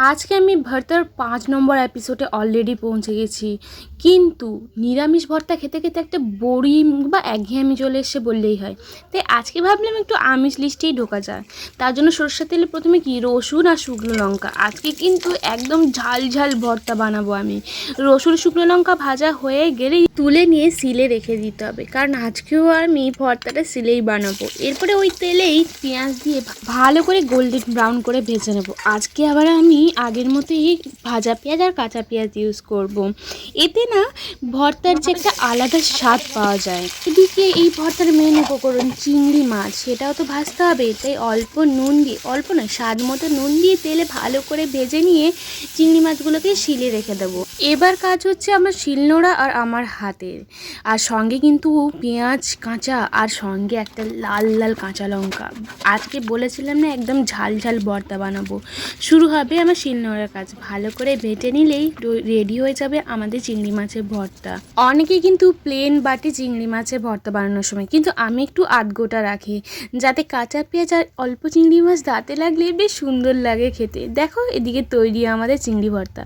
আজকে আমি ভর্তার 5 নম্বর এপিসোডে অলরেডি পৌঁছে গেছি, কিন্তু নিরামিষ ভর্তা খেতে খেতে একটা বোরিং বা একঘেয়েমি চলে এসে বললেই হয়। তাই আজকে ভাবলাম একটু আমিষ লিস্টেই ঢোকা যায়। তার জন্য সরষের তেলে প্রথমে কি রসুন আর শুকনো লঙ্কা, আজকে কিন্তু একদম ঝাল ঝাল ভর্তা বানাবো আমি। রসুন শুকনো লঙ্কা ভাজা হয়ে গেলেই তুলে নিয়ে সিলে রেখে দিতে হবে, কারণ আজকেও আমি ভর্তাটা সিলেই বানাবো। এরপরে ওই তেলেই পেঁয়াজ দিয়ে ভালো করে গোল্ডেন ব্রাউন করে ভেজে নেবো। আজকে আবার আমি আগের মতোই ভাজা পেঁয়াজ আর কাঁচা পেঁয়াজ ইউজ করব। এতে না ভর্তার যে একটা আলাদা স্বাদ পাওয়া যায়। এদিকে এই ভর্তার মেন উপকরণ চিংড়ি মাছ, সেটাও তো ভাজতে হবে। তাই অল্প নুন দিয়ে, অল্প না স্বাদ মতো নুন দিয়ে তেলে ভালো করে ভেজে নিয়ে চিংড়ি মাছগুলোকে শিলে রেখে দেবো। এবার কাজ হচ্ছে আমার শিলনোড়া আর আমার হাতের, আর সঙ্গে কিন্তু পেঁয়াজ কাঁচা, আর সঙ্গে একটা লাল লাল কাঁচা লঙ্কা। আজকে বলেছিলাম না একদম ঝাল ঝাল ভর্তা বানাবো। শুরু হবে আমার শিলনোড়ার কাজ। ভালো করে বেটে নিলেই রেডি হয়ে যাবে আমাদের চিংড়ি মাছের ভর্তা। অনেকে কিন্তু প্লেন বাটি চিংড়ি মাছের ভর্তা বানানোর সময়, কিন্তু আমি একটু আধগোটা রাখি, যাতে কাঁচা পেঁয়াজ আর অল্প চিংড়ি মাছ দাঁতে লাগলে বেশ সুন্দর লাগে খেতে। দেখো এদিকে তৈরি আমাদের চিংড়ি ভর্তা।